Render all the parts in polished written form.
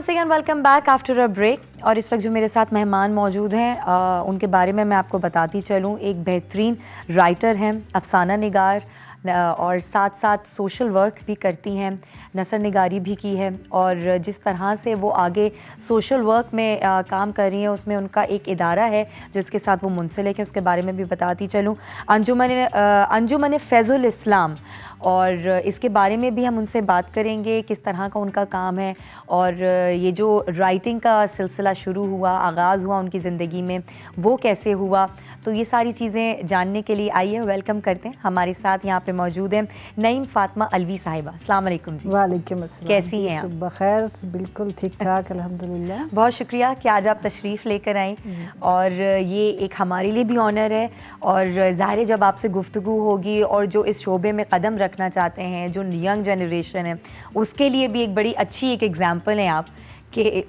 Once again welcome back after a break. और इस वक्त जो मेरे साथ मेहमान मौजूद हैं उनके बारे में मैं आपको बताती चलूँ। एक बेहतरीन राइटर हैं, अफसाना निगार, और साथ साथ सोशल वर्क भी करती हैं, नसर निगारी भी की है। और जिस तरह से वो आगे सोशल वर्क में काम कर रही हैं, उसमें उनका एक इदारा है जिसके साथ वो मुंसलिक है, उसके बारे में भी बताती चलूँ। अंजुमन फैज़ुल इस्लाम, और इसके बारे में भी हम उनसे बात करेंगे किस तरह का उनका काम है। और ये जो राइटिंग का सिलसिला शुरू हुआ, आगाज़ हुआ उनकी ज़िंदगी में, वो कैसे हुआ, तो ये सारी चीज़ें जानने के लिए आइए वेलकम करते हैं। हमारे साथ यहाँ पे मौजूद हैं नईम फ़ातिमा अलवी साहिबा। अस्सलाम वालेकुम जी। वालेकुम अस्सलाम। कैसी हैं आप? बखैर, बिल्कुल ठीक ठाक अल्हम्दुलिल्लाह। बहुत शुक्रिया कि आज आप तशरीफ़ लेकर आई, और ये एक हमारे लिए भी ऑनर है। और ज़ाहिर है जब आपसे गुफ्तगू होगी और जो इस शोबे में कदम रखना चाहते हैं, जो यंग जनरेशन है, उसके लिए भी एक बड़ी अच्छी एक एग्ज़ाम्पल हैं आप कि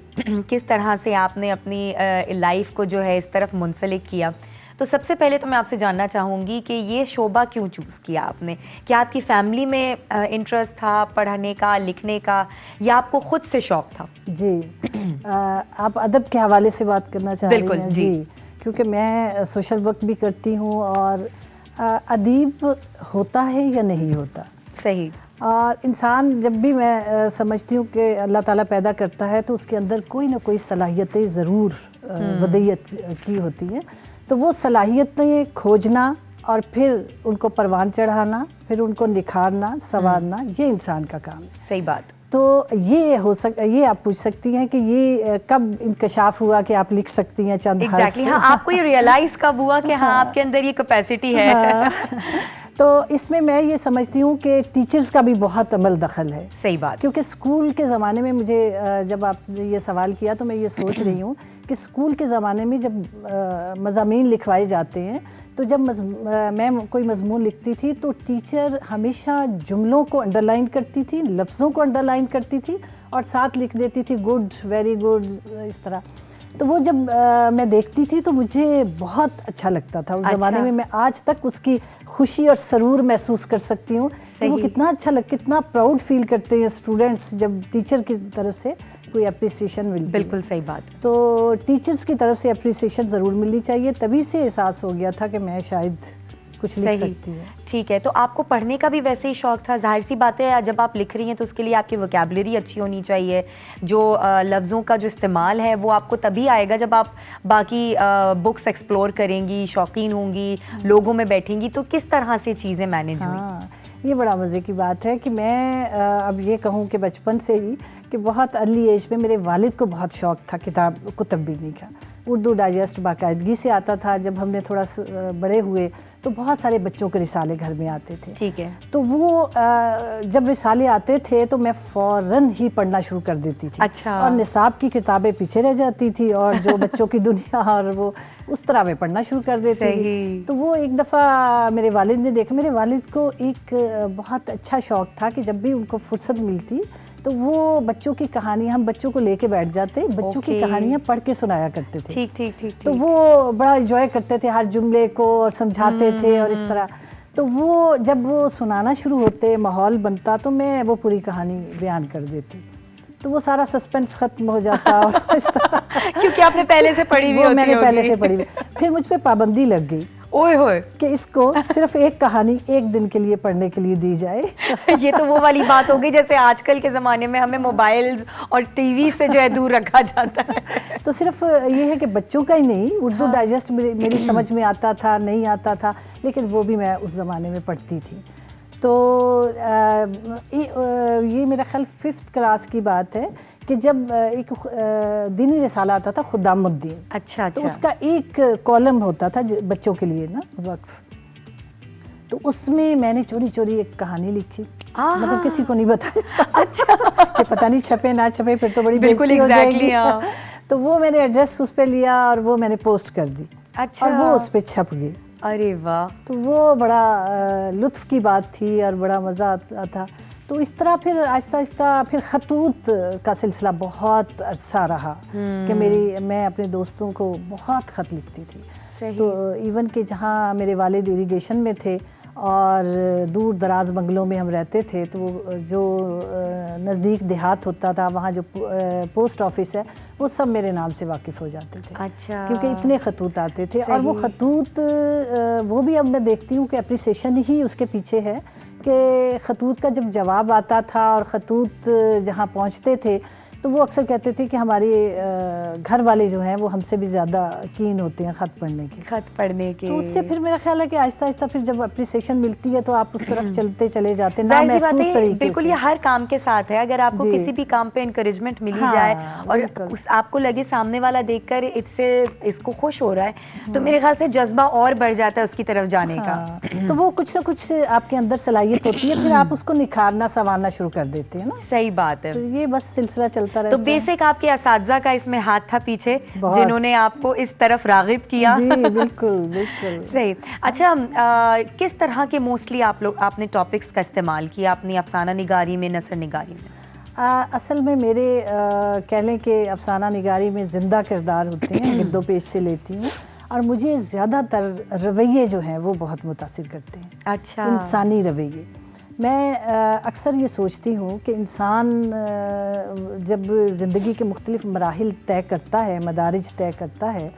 किस तरह से आपने अपनी लाइफ को जो है इस तरफ मुंसलिक किया। तो सबसे पहले तो मैं आपसे जानना चाहूँगी कि ये शोबा क्यों चूज़ किया आपने? क्या आपकी फैमिली में इंटरेस्ट था पढ़ने का, लिखने का, या आपको ख़ुद से शौक़ था? जी आप अदब के हवाले से बात करना चाह रही हैं? बिल्कुल जी, क्योंकि मैं सोशल वर्क भी करती हूँ, और अदीब होता है या नहीं होता, सही। और इंसान जब भी मैं समझती हूँ कि अल्लाह ताला पैदा करता है तो उसके अंदर कोई ना कोई सलाहियतें ज़रूर वदयत की होती हैं। तो वो सलाहियतें खोजना और फिर उनको परवान चढ़ाना, फिर उनको निखारना, संवारना, ये इंसान का काम है। सही बात। तो ये आप पूछ सकती हैं कि ये कब इंकशाफ हुआ कि आप लिख सकती हैं चंद हर्फ? एग्जैक्टली, हाँ, आपको ये रियलाइज़ कब हुआ कि हाँ आपके अंदर ये कैपेसिटी है? तो इसमें मैं ये समझती हूँ कि टीचर्स का भी बहुत अमल दखल है। सही बात। क्योंकि स्कूल के ज़माने में मुझे जब आपने ये सवाल किया तो मैं ये सोच रही हूँ कि स्कूल के ज़माने में जब मज़ामीन लिखवाए जाते हैं, तो जब मैं कोई मज़मून लिखती थी तो टीचर हमेशा जुमलों को अंडरलाइन करती थी, लफ्ज़ों को अंडरलाइन करती थी, और साथ लिख देती थी गुड, वेरी गुड, इस तरह। तो वो जब मैं देखती थी तो मुझे बहुत अच्छा लगता था उस ज़माने में। मैं आज तक उसकी खुशी और सरूर महसूस कर सकती हूँ कि वो कितना अच्छा कितना प्राउड फील करते हैं स्टूडेंट्स जब टीचर की तरफ से कोई अप्रिसिएशन मिलती है। बिल्कुल सही बात। तो टीचर्स की तरफ से अप्रिसिएशन ज़रूर मिलनी चाहिए, तभी से एहसास हो गया था कि मैं शायद कुछ लिख सकती है। ठीक है, तो आपको पढ़ने का भी वैसे ही शौक़ था? जाहिर सी बात है जब आप लिख रही हैं तो उसके लिए आपकी वोकैबुलरी अच्छी होनी चाहिए, जो लफ्ज़ों का जो इस्तेमाल है वो आपको तभी आएगा जब आप बाकी बुक्स एक्सप्लोर करेंगी, शौकीन होंगी, लोगों में बैठेंगी। तो किस तरह से चीज़ें मैनेज हुई? ये बड़ा मज़े की बात है कि मैं अब ये कहूँ कि बचपन से ही कि बहुत अर्ली एज में मेरे वालिद को बहुत शौक़ था कुतुब बीनी का। उर्दू डाइजेस्ट बाकायदगी से आता था। जब हमने थोड़ा बड़े हुए तो बहुत सारे बच्चों के रिसाले घर में आते थे। ठीक है। तो वो जब रिसाले आते थे तो मैं फ़ौरन ही पढ़ना शुरू कर देती थी। अच्छा। और निसाब की किताबें पीछे रह जाती थी, और जो बच्चों की दुनिया और वो उस तरह में पढ़ना शुरू कर देती थी। तो वो एक दफ़ा मेरे वालिद ने देखा। मेरे वालिद को एक बहुत अच्छा शौक़ था कि जब भी उनको फुर्सत मिलती तो वो बच्चों की कहानियाँ, हम बच्चों को लेके बैठ जाते, बच्चों की कहानियाँ पढ़ के सुनाया करते थे। ठीक ठीक ठीक। तो वो बड़ा एंजॉय करते थे हर जुमले को और समझाते थे और इस तरह। तो वो जब वो सुनाना शुरू होते, माहौल बनता, तो मैं वो पूरी कहानी बयान कर देती, तो वो सारा सस्पेंस खत्म हो जाता और इस तरह क्योंकि आपने पहले से पढ़ी हुई होती मैंने होगी। पहले से पढ़ी हुई। फिर मुझ पे पाबंदी लग गई, ओए होए, कि इसको सिर्फ एक कहानी एक दिन के लिए पढ़ने के लिए दी जाए। ये तो वो वाली बात हो गई जैसे आजकल के ज़माने में हमें मोबाइल्स और टीवी से जो है दूर रखा जाता है। तो सिर्फ ये है कि बच्चों का ही नहीं, उर्दू डाइजेस्ट मेरी समझ में आता था, नहीं आता था, लेकिन वो भी मैं उस ज़माने में पढ़ती थी। तो ये मेरा ख्याल 5th क्लास की बात है कि जब एक दीनी रिसाला आता था खुदामुद्दीन। अच्छा। तो उसका एक कॉलम होता था बच्चों के लिए ना, वक्फ। तो उसमें मैंने चोरी चोरी एक कहानी लिखी, मतलब किसी को नहीं बताया। अच्छा। कि पता नहीं छपे ना छपे, फिर तो बड़ी बेइज्जती हो जाएगी। तो वो मैंने एड्रेस उस पर लिया और वो मैंने पोस्ट कर दी। अच्छा। और वो उस पर छप गई। अरे वाह। तो वो बड़ा लुत्फ़ की बात थी और बड़ा मज़ा आता था। तो इस तरह फिर आहिस्ता आहिस्ता फिर खतूत का सिलसिला बहुत अरसा रहा कि मैं अपने दोस्तों को बहुत ख़त लिखती थी। तो इवन कि जहाँ मेरे वालिद इरिगेशन में थे और दूर दराज बंगलों में हम रहते थे, तो जो नज़दीक देहात होता था वहाँ जो पोस्ट ऑफिस है वो सब मेरे नाम से वाकिफ़ हो जाते थे। अच्छा। क्योंकि इतने खतूत आते थे, और वो खतूत वो भी अब मैं देखती हूँ कि अप्रिसिएशन ही उसके पीछे है कि खतूत का जब जवाब आता था और ख़तूत जहाँ पहुँचते थे तो वो अक्सर कहते थे कि हमारे घर वाले जो हैं वो हमसे भी ज़्यादा कीन होते हैं ख़त पढ़ने के। तो उससे फिर मेरा ख्याल है कि आहिस्ता आहिस्ता फिर जब अप्रिसिएशन मिलती है तो आप उस तरफ चलते चले जाते हैं ना महसूस तरीके से। बिल्कुल, ये हर काम के साथ है। अगर आपको किसी भी काम पे इनकरेजमेंट मिली जाए और आपको लगे सामने वाला देखकर इसको खुश हो रहा है, तो मेरे ख्याल से जज्बा और बढ़ जाता है उसकी तरफ जाने का। तो वो कुछ ना कुछ आपके अंदर सलाहियत होती है, फिर आप उसको निखारना संवारना शुरू कर देते हैं ना। सही बात है। तो ये बस सिलसिला चलता रहता तो बेसिक आपके असातिज़ा का इसमें हाथ था पीछे, जिन्होंने आपको इस तरफ रागिब किया। जी बिल्कुल बिल्कुल सही। अच्छा, किस तरह के मोस्टली आपने टॉपिक्स का इस्तेमाल किया अपनी अफसाना निगारी में, नसर निगारी में? असल में मेरे कह लें कि अफसाना निगारी में ज़िंदा किरदार होते हैं, गिद्दो पेश से लेती हूँ, और मुझे ज़्यादातर रवैये जो हैं वो बहुत मुतासिर करते हैं। अच्छा। इंसानी रवैये। मैं अक्सर ये सोचती हूँ कि इंसान जब ज़िंदगी के मुख्तलिफ मराहिल तय करता है, मदारिज तय करता है,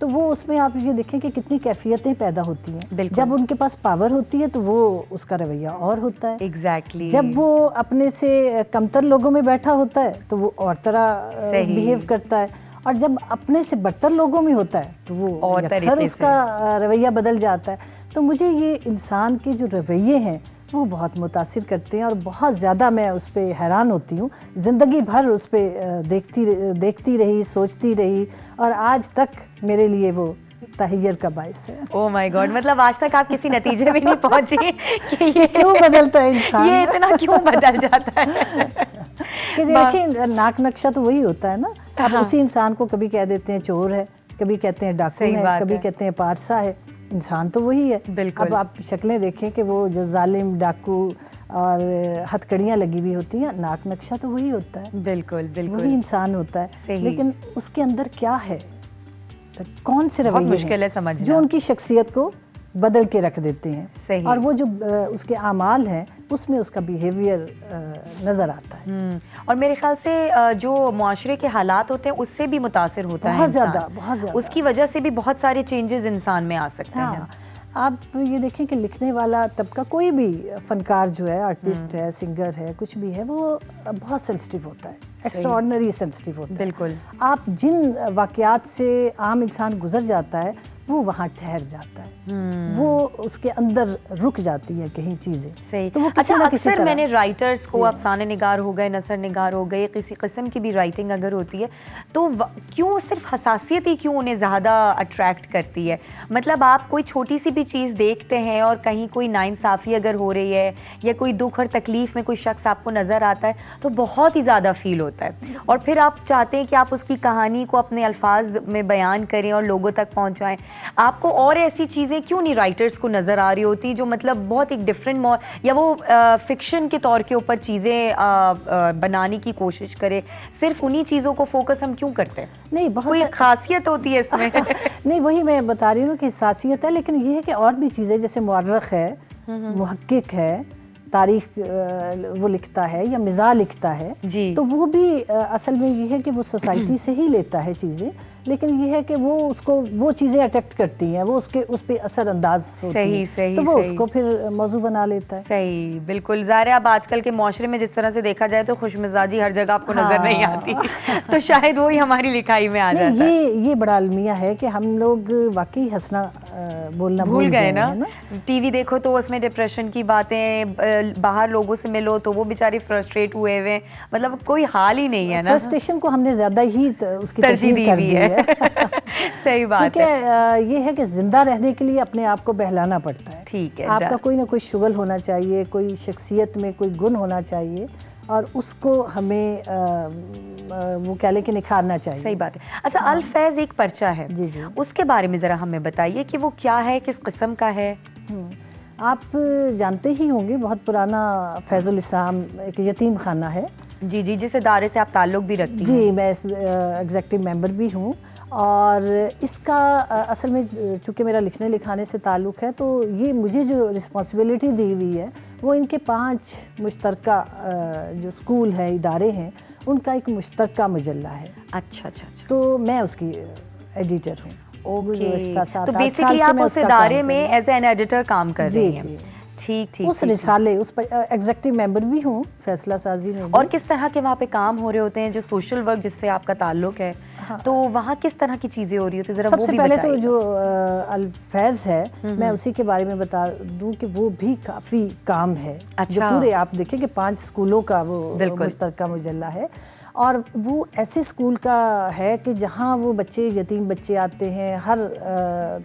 तो वो उसमें आप ये देखें कि कितनी कैफियतें पैदा होती हैं। जब उनके पास पावर होती है तो वो उसका रवैया और होता है। एग्जैक्टली। जब वो अपने से कमतर लोगों में बैठा होता है तो वो और तरह बिहेव करता है, और जब अपने से बदतर लोगों में होता है तो वो अक्सर उसका रवैया बदल जाता है। तो मुझे ये इंसान के जो रवैये हैं वो बहुत मुतासिर करते हैं, और बहुत ज़्यादा मैं उस पर हैरान होती हूँ। ज़िंदगी भर उस पर देखती रही, सोचती रही, और आज तक मेरे लिए वो तहय्युर का बाइस है। ओह माय गॉड, मतलब आज तक आप किसी नतीजे में नहीं पहुँचे कि ये क्यों बदलता है इंसान, ये इतना क्यों बदल जाता है? कि देखिए नाक नक्शा तो वही होता है ना। आप उसी इंसान को कभी कह देते हैं चोर है, कभी कहते हैं डाकू है, कभी कहते हैं पारसा है। इंसान तो वही है। अब आप शक्लें देखें कि वो जो जालिम, डाकू और हथकड़ियाँ लगी हुई होती हैं, नाक नक्शा तो वही होता है। बिल्कुल बिल्कुल वही इंसान होता है। लेकिन उसके अंदर क्या है, तो कौन से रवैये मुश्किल है समझना, जो उनकी शख्सियत को बदल के रख देते हैं, और वो जो उसके आमाल हैं उसमें उसका बिहेवियर नज़र आता है। और मेरे ख्याल से जो मुआशरे के हालात होते हैं उससे भी मुतासिर होता है, बहुत ज़्यादा। उसकी वजह से भी बहुत सारे चेंजेस इंसान में आ सकते हैं। आप ये देखें कि लिखने वाला तबका, कोई भी फनकार जो है, आर्टिस्ट है, सिंगर है, कुछ भी है, वो बहुत सेंसिटिव होता है, एक्स्ट्राऑर्डिनरी सेंसिटिव होता है। बिल्कुल। आप जिन वाक़यात से आम इंसान गुजर जाता है वो वहाँ ठहर जाता है, वो उसके अंदर रुक जाती है कहीं चीज़ें। सही। तो वो अच्छा, अक्सर मैंने राइटर्स को, अफसाने निगार हो गए, नसर निगार हो गए, किसी किस्म की भी राइटिंग अगर होती है तो क्यों सिर्फ हसासियत ही क्यों उन्हें ज़्यादा अट्रैक्ट करती है? मतलब आप कोई छोटी सी भी चीज़ देखते हैं और कहीं कोई नाइंसाफ़ी अगर हो रही है या कोई दुख और तकलीफ़ में कोई शख्स आपको नज़र आता है तो बहुत ही ज़्यादा फील होता है, और फिर आप चाहते हैं कि आप उसकी कहानी को अपने अल्फाज में बयान करें और लोगों तक पहुँचाएँ। आपको और ऐसी चीज़ें क्यों नहीं राइटर्स को नज़र आ रही होती जो मतलब बहुत एक डिफरेंट या वो फिक्शन के तौर के ऊपर चीज़ें बनाने की कोशिश करे? सिर्फ उन्हीं चीज़ों को फोकस हम क्यों करते हैं? नहीं, बहुत कोई खासियत होती है इसमें? नहीं, वही मैं बता रही हूँ कि खासियत है, लेकिन ये है कि और भी चीज़ें, जैसे मुअर्रिख है, मुहक्किक है, तारीख वो लिखता है या मिज़ाह लिखता है, तो वो भी असल में ये है कि वो सोसाइटी से ही लेता है चीज़ें, लेकिन ये है कि वो उसको वो चीज़ें अट्रैक्ट करती हैं, वो उस पर असर अंदाज होती है, तो वो उसको फिर मौजू बना लेता है। सही, बिल्कुल। ज़ाहिर है अब आजकल के माशरे में जिस तरह से देखा जाए तो खुशमिजाजी हर जगह आपको नज़र नहीं आती, तो शायद वही हमारी लिखाई में आ जाता है। ये बड़ा अलमिया है कि हम लोग वाकई हंसना बोलना भूल गए ना। टीवी देखो तो उसमें डिप्रेशन की बातें, बाहर लोगों से मिलो तो वो बेचारे फ्रस्ट्रेट हुए हुए, मतलब कोई हाल ही नहीं है ना। फ्रस्ट्रेशन को हमने ज़्यादा ही उसकी तरजीह कर दी है। सही बात है। ये है कि जिंदा रहने के लिए अपने आप को बहलाना पड़ता है। ठीक है, आपका कोई ना कोई शुगल होना चाहिए, कोई शख्सियत में कोई गुण होना चाहिए, और उसको हमें वो कह लें कि निखारना चाहिए। सही बात है। अच्छा, अल-फैज़ एक पर्चा है, जी, उसके बारे में ज़रा हमें बताइए कि वो क्या है, किस किस्म का है? आप जानते ही होंगे, बहुत पुराना फैज़ुल इस्लाम एक यतीम खाना है। जी, जिस इदारे से आप ताल्लुक़ भी रखती हैं। जी, मैं एग्जेक्टिव मेंबर भी हूँ, और इसका असल में चूँकि मेरा लिखने लिखाने से ताल्लुक़ है, तो ये मुझे जो रिस्पॉन्सिबिलिटी दी हुई है वो इनके 5 मुश्तरका जो स्कूल हैं, इदारे हैं, उनका एक मुश्तरका मजल्ला है। अच्छा अच्छा अच्छा। तो मैं उसकी एडिटर हूँ। ओके, तो बेसिकली आप उस इदारे में एज एन एडिटर काम कर रही हैं। ठीक ठीक। उस रिसाले, उस पर एग्जीक्यूटिव मेंबर भी हूँ, फैसला साजी में। और किस तरह के वहाँ पे काम हो रहे होते हैं, जो सोशल वर्क जिससे आपका ताल्लुक है? हाँ। तो वहाँ किस तरह की चीज़ें हो रही होती है, ज़रा वो भी सबसे पहले तो जो अल्फैज़ है, मैं उसी के बारे में बता दूँ कि वो भी काफ़ी काम है। अच्छा। जो पूरे आप देखें कि 5 स्कूलों का वो मुश्तरका मुजल्ला है, और वो ऐसे स्कूल का है कि जहाँ वो बच्चे, यतीम बच्चे आते हैं, हर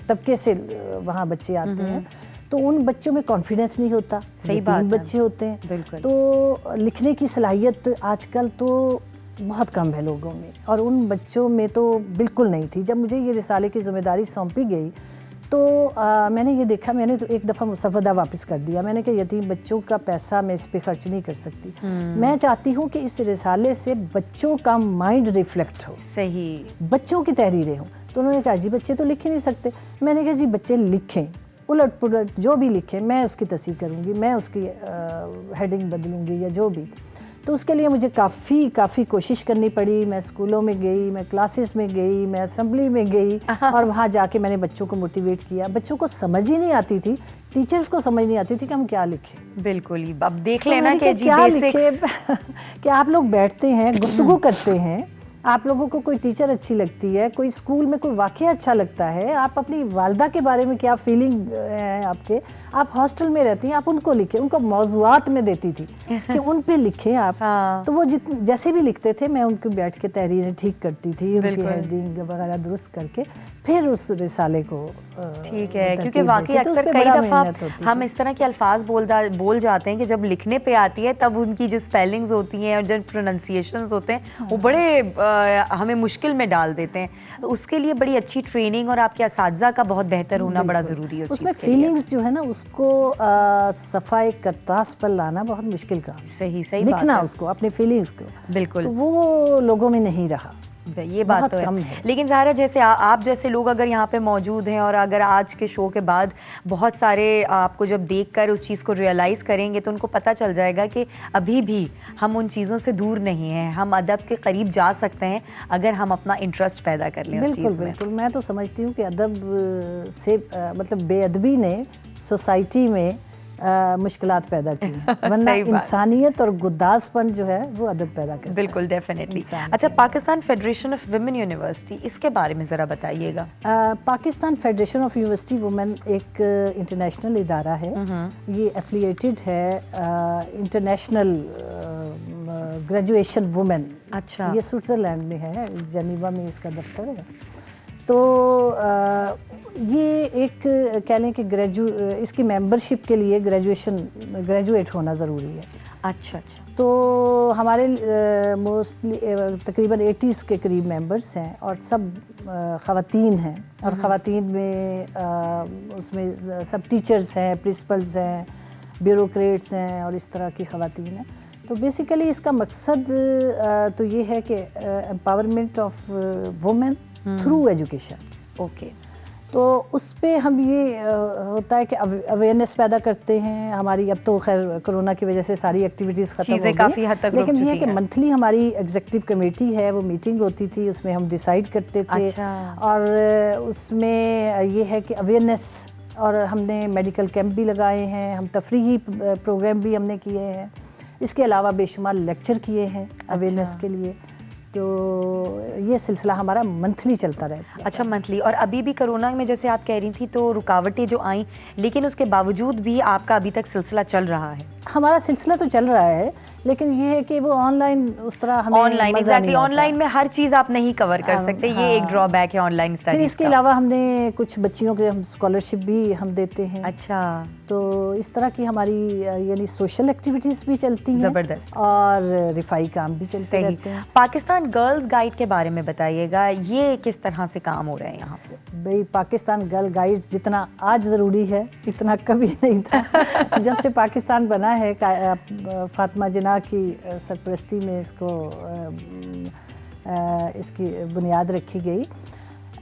तबके से वहाँ बच्चे आते हैं, तो उन बच्चों में कॉन्फिडेंस नहीं होता। सही बात है। बच्चे होते हैं, तो लिखने की सलाहियत आजकल तो बहुत कम है लोगों में, और उन बच्चों में तो बिल्कुल नहीं थी। जब मुझे ये रिसाले की जिम्मेदारी सौंपी गई तो मैंने ये देखा, मैंने तो एक दफ़ा मुसवदा वापस कर दिया। मैंने कहा यतीम बच्चों का पैसा मैं इस पर खर्च नहीं कर सकती। मैं चाहती हूँ कि इस रिसाले से बच्चों का माइंड रिफ्लेक्ट हो, सही बच्चों की तहरीरें हों। तो उन्होंने कहा जी बच्चे तो लिख ही नहीं सकते। मैंने कहा जी बच्चे लिखें, उलट पुलट जो भी लिखें, मैं उसकी तस्दीक करूँगी, मैं उसकी हेडिंग बदलूँगी या जो भी। तो उसके लिए मुझे काफ़ी कोशिश करनी पड़ी। मैं स्कूलों में गई, मैं क्लासेस में गई, मैं असेंबली में गई, और वहाँ जाके मैंने बच्चों को मोटिवेट किया। बच्चों को समझ ही नहीं आती थी, टीचर्स को समझ नहीं आती थी कि हम क्या लिखें। बिल्कुल ही, अब देख लेना कि क्या लिखे कि आप लोग बैठते हैं, गुफ्तगू करते हैं, आप लोगों को कोई टीचर अच्छी लगती है, कोई स्कूल में कोई वाक़या अच्छा लगता है, आप अपनी वालदा के बारे में क्या फीलिंग है आपके, आप हॉस्टल में रहती हैं, आप उनको लिखें। उनको मौज़ूआत में देती थी कि उन पे लिखें आप। हाँ। तो वो जैसे भी लिखते थे, मैं उनको बैठ के तहरीरें ठीक करती थी, उनकी हेडिंग वगैरह दुरुस्त करके फिर उस रिसाले को ठीक है। क्योंकि वाकई अक्सर कई दफ़ा हम इस तरह के अल्फाज बोल जाते हैं कि जब लिखने पे आती है तब उनकी जो स्पेलिंग्स होती हैं और जो प्रोनाउंसिएशंस होते हैं वो बड़े हमें मुश्किल में डाल देते हैं। तो उसके लिए बड़ी अच्छी ट्रेनिंग और आपके असातिज़ा का बहुत बेहतर होना बड़ा ज़रूरी है। उसमें फीलिंग्स जो है ना, उसको सफाई करतास पर लाना बहुत मुश्किल काम। सही लिखना उसको, अपनी फीलिंग्स को, बिल्कुल, तो वो लोगों में नहीं रहा। ये बात तो है। लेकिन ज़ाहरा, जैसे आप जैसे लोग अगर यहाँ पे मौजूद हैं और अगर आज के शो के बाद बहुत सारे आपको जब देखकर उस चीज़ को रियलाइज़ करेंगे तो उनको पता चल जाएगा कि अभी भी हम उन चीज़ों से दूर नहीं हैं, हम अदब के करीब जा सकते हैं अगर हम अपना इंटरेस्ट पैदा कर लें। बिल्कुल, मैं तो समझती हूँ कि अदब से मतलब बेअदबी ने सोसाइटी में मुश्किलात पैदा की हैं, वरना इंसानियत और गुदासपन जो है वो अदब पैदा करता है। बिल्कुल, डेफिनेटली। अच्छा, Pakistan federation of women university, इसके बारे में ज़रा बताइएगा। Pakistan federation of university women एक इंटरनेशनल इदारा है। ये एफिलिएटेड है इंटरनेशनल ग्रेजुएशन वुमेन। अच्छा। ये स्विट्ज़रलैंड में है, जेनीवा में इसका दफ्तर है। तो ये एक कह लें कि इसकी मेंबरशिप के लिए ग्रेजुएट होना ज़रूरी है। अच्छा अच्छा। तो हमारे मोस्टली तकरीबन 80 के करीब मेंबर्स हैं और सब ख़वातीन हैं, और ख़वातीन में उसमें सब टीचर्स हैं, प्रिंसिपल्स हैं, ब्यूरोक्रेट्स हैं, और इस तरह की ख़वातीन हैं। तो बेसिकली इसका मकसद तो ये है कि empowerment of women through education. Okay. तो उस पे हम ये होता है कि अवेयरनेस पैदा करते हैं। हमारी अब तो खैर कोरोना की वजह से सारी एक्टिविटीज़ ख़त्म हो गई, काफ़ी हद तक, लेकिन ये है कि मंथली हमारी एग्जीक्यूटिव कमेटी है, वो मीटिंग होती थी, उसमें हम डिसाइड करते थे। अच्छा। और उसमें ये है कि अवेयरनेस, और हमने मेडिकल कैंप भी लगाए हैं, हम तफरीही प्रोग्राम भी हमने किए हैं, इसके अलावा बेशुमार लेक्चर किए हैं अवेयरनेस के लिए। तो ये सिलसिला हमारा मंथली चलता रहता है। अच्छा, मंथली। और अभी भी कोरोना में जैसे आप कह रही थी तो रुकावटें जो आई, लेकिन उसके बावजूद भी आपका अभी तक सिलसिला चल रहा है? हमारा सिलसिला तो चल रहा है, लेकिन ये है कि वो ऑनलाइन उस तरह हमें ऑनलाइन में हर चीज़ आप नहीं कवर कर सकते। हाँ, ये एक ड्रॉबैक है ऑनलाइन स्टडीज। इसके अलावा हमने कुछ बच्चियों के हम स्कॉलरशिप भी हम देते हैं। अच्छा। तो इस तरह की हमारी यानी सोशल एक्टिविटीज़ भी चलती हैं, ज़बरदस्त, और रिफाई काम भी चलते रहते हैं। पाकिस्तान गर्ल्स गाइड के बारे में बताइएगा, ये किस तरह से काम हो रहे हैं यहाँ पे? भाई, पाकिस्तान गर्ल गाइड्स जितना आज ज़रूरी है इतना कभी नहीं था। जब से पाकिस्तान बना है, फातिमा जिन्ना की सरपरस्ती में इसकी बुनियाद रखी गई।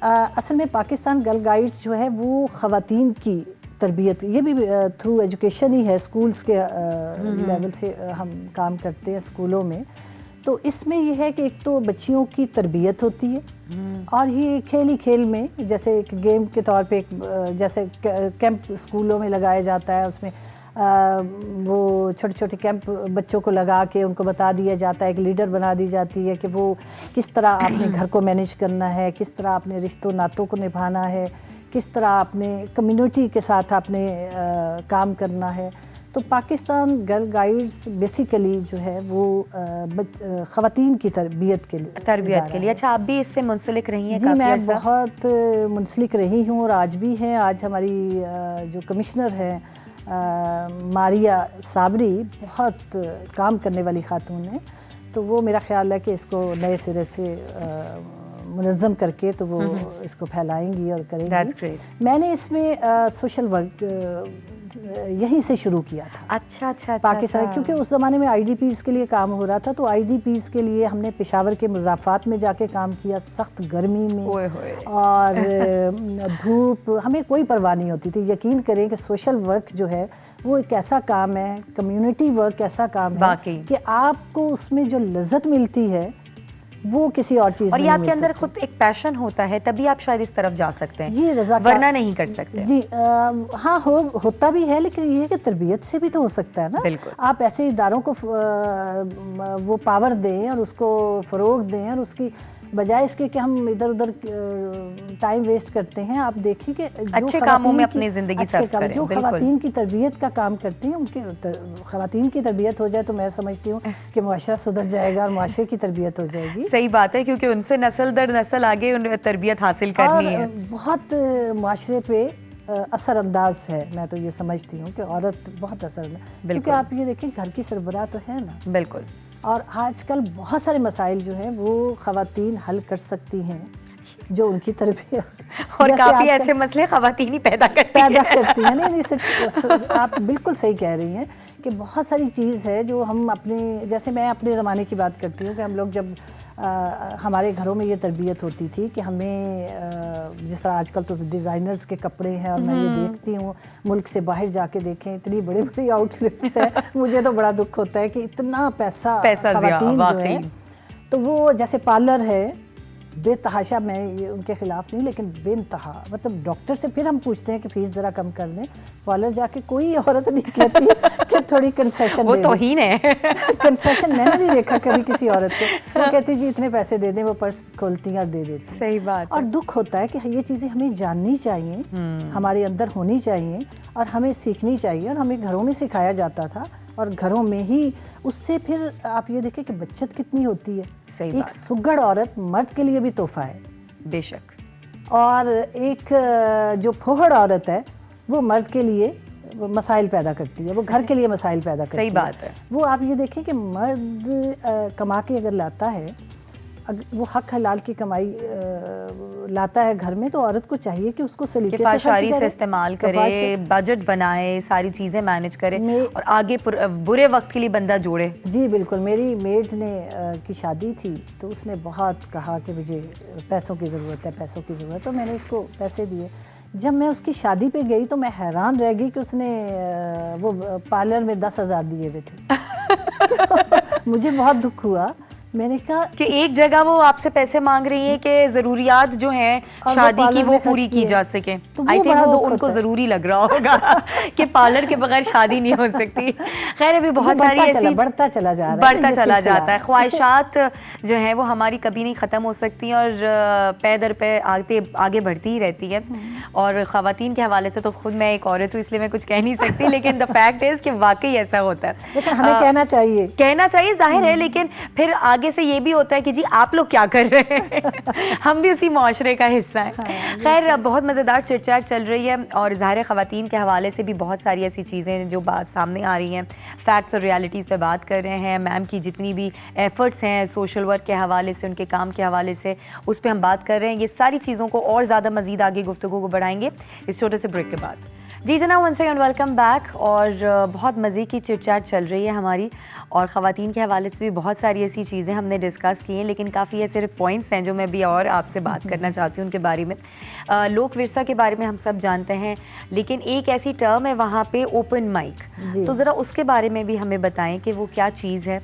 असल में पाकिस्तान गर्ल गाइड्स जो है वो ख़वातीन की तरबियत, ये भी थ्रू एजुकेशन ही है, स्कूल्स के लेवल से हम काम करते हैं स्कूलों में। तो इसमें ये है कि एक तो बच्चियों की तरबियत होती है और ये खेल ही खेल में, जैसे एक गेम के तौर पे जैसे कैंप स्कूलों में लगाया जाता है, उसमें वो छोटे छोटे कैंप बच्चों को लगा के उनको बता दिया जाता है, एक लीडर बना दी जाती है कि वो किस तरह आपने घर को मैनेज करना है, किस तरह आपने रिश्तों नातों को निभाना है, किस तरह आपने कम्युनिटी के साथ आपने काम करना है। तो पाकिस्तान गर्ल गाइड्स बेसिकली जो है वो ख़वातीन की तरबियत के लिए। अच्छा, आप भी इससे मुंसलिक रही हैं? जी, मैं बहुत मुंसलिक रही हूँ और आज भी हैं। आज हमारी जो कमिश्नर हैं मारिया साबरी बहुत काम करने वाली खातून है, तो वो मेरा ख्याल है कि इसको नए सिरे से मुनज़्ज़म करके तो वो इसको फैलाएंगी और करेंगी। मैंने इसमें सोशल वर्क यहीं से शुरू किया था। अच्छा पाकिस्तान, क्योंकि उस ज़माने में IDPs के लिए काम हो रहा था, तो IDPs के लिए हमने पेशावर के मुज़ाफ़ात में जाके काम किया, सख्त गर्मी में और धूप, हमें कोई परवाह नहीं होती थी। यकीन करें कि सोशल वर्क जो है वो एक ऐसा काम है, कम्युनिटी वर्क ऐसा काम है कि आपको उसमें जो लज्जत मिलती है वो किसी और चीज़ और ये आपके अंदर खुद एक पैशन होता है, तभी आप शायद इस तरफ जा सकते हैं, ये वरना नहीं कर सकते। जी हाँ, होता भी है, लेकिन ये है कि तरबियत से भी तो हो सकता है ना। आप ऐसे इदारों को वो पावर दें और उसको फ़रोग दें, और उसकी बजाय इसके कि हम इधर उधर टाइम वेस्ट करते हैं, आप देखिए कि अच्छे कामों में अपनी ज़िंदगी सर्व करें। जो ख़वातीन की तरबियत का काम करती हैं, उनके ख़वातीन की तरबियत हो जाए तो मैं समझती हूँ कि मुआशरा सुधर जाएगा और मुआशरे की तरबियत हो जाएगी। सही बात है, क्योंकि उनसे नस्ल दर नस्ल आगे उन तरबियत हासिल करनी है। बहुत मुआशरे पे असरअंदाज है, मैं तो ये समझती हूँ कि औरत बहुत असरअंदाज, क्योंकि आप ये देखें घर की सरबराह तो है ना। बिल्कुल। और आजकल बहुत सारे मसाइल जो हैं वो ख़वातीन हल कर सकती हैं, जो उनकी तरबियत और काफ़ी ऐसे मसले ख़वातीन ही पैदा करती हैं। नहीं, आप बिल्कुल सही कह रही हैं कि बहुत सारी चीज़ है जो हम अपने, जैसे मैं अपने ज़माने की बात करती हूँ कि हम लोग जब हमारे घरों में ये तरबियत होती थी कि हमें जिस तरह आजकल तो डिज़ाइनर्स के कपड़े हैं, और मैं ये देखती हूँ मुल्क से बाहर जाके देखें इतनी बड़ी बड़ी आउटलेट्स है, मुझे तो बड़ा दुख होता है कि इतना पैसा ख़वातीन जो है, तो वो जैसे पार्लर है बेतहाशा, मैं ये उनके खिलाफ नहीं, लेकिन बेनतहा, मतलब डॉक्टर से फिर हम पूछते हैं कि फ़ीस ज़रा कम कर दें, पार्लर जाके कोई औरत नहीं कहती कि थोड़ी कंसेशन वो तौहीन है। कंसेशन मैंने नहीं देखा कभी किसी औरत को। वो कहती जी इतने पैसे दे दें, वो पर्स खोलती हैं और दे देती। सही बात। और दुख होता है कि ये चीज़ें हमें जाननी चाहिए, हमारे अंदर होनी चाहिए और हमें सीखनी चाहिए, और हमें घरों में सिखाया जाता था, और घरों में ही उससे फिर आप ये देखें कि बचत कितनी होती है। एक सुघड़ औरत मर्द के लिए भी तोहफा है, बेशक, और एक जो फोहड़ औरत है वो मर्द के लिए मसाइल पैदा करती है, वो घर के लिए मसाइल पैदा करती है। सही बात है। वो आप ये देखें कि मर्द कमा के अगर लाता है, वो हक हलाल की कमाई लाता है घर में, तो औरत को चाहिए कि उसको सलीके से इस्तेमाल करे, बजट बनाए, सारी चीज़ें मैनेज करे और आगे बुरे वक्त के लिए बंदा जोड़े। जी बिल्कुल। मेरी मेड ने की शादी थी, तो उसने बहुत कहा कि मुझे पैसों की ज़रूरत है, पैसों की ज़रूरत है, तो मैंने उसको पैसे दिए। जब मैं उसकी शादी पे गई तो मैं हैरान रह गई कि उसने वो पार्लर में 10,000 दिए हुए थे। तो मुझे बहुत दुख हुआ। मैंने कहा कि एक जगह वो आपसे पैसे मांग रही है कि जरूरियात जो हैं शादी की वो पूरी की जा सके। आई थिंक वो उनको जरूरी लग रहा होगा कि पार्लर के बगैर शादी नहीं हो सकती। खैर अभी बहुत सारी ऐसी बढ़ता चला जाता है। ख्वाहिशात जो है वो हमारी कभी नहीं ख़त्म हो सकती और पै दर पे आगे बढ़ती ही रहती है। और ख़वातीन के हवाले से तो खुद मैं एक औरत हूँ इसलिए मैं कुछ कह नहीं सकती, लेकिन द फैक्ट इज़ कि वाकई ऐसा होता है। लेकिन हमें कहना चाहिए जाहिर है, लेकिन फिर आगे से ये भी होता है कि जी आप लोग क्या कर रहे हैं। हम भी उसी माशरे का हिस्सा हैं। खैर बहुत मज़ेदार चिटचैट चल रही है और ज़ाहिर ख़वातीन के हवाले से भी बहुत सारी ऐसी चीज़ें जो बात सामने आ रही हैं, फैक्ट्स और रियलिटीज़ पे बात कर रहे हैं। मैम की जितनी भी एफ़र्ट्स हैं सोशल वर्क के हवाले से, उनके काम के हवाले से, उस पर हम बात कर रहे हैं। ये सारी चीज़ों को और ज़्यादा मज़ीद आगे गुफ्तगू को बढ़ाएंगे इस छोटे से ब्रेक के बाद। जी जनाब, वन सेकंड वेलकम बैक। और बहुत मज़े की चिटचैट चल रही है हमारी, और ख़वातीन के हवाले से भी बहुत सारी ऐसी चीज़ें हमने डिस्कस की हैं, लेकिन काफ़ी ऐसे पॉइंट्स हैं जो मैं भी और आपसे बात करना चाहती हूँ उनके बारे में। लोक विरसा के बारे में हम सब जानते हैं, लेकिन एक ऐसी टर्म है वहाँ पे ओपन माइक, तो ज़रा उसके बारे में भी हमें बताएं कि वो क्या चीज़ है।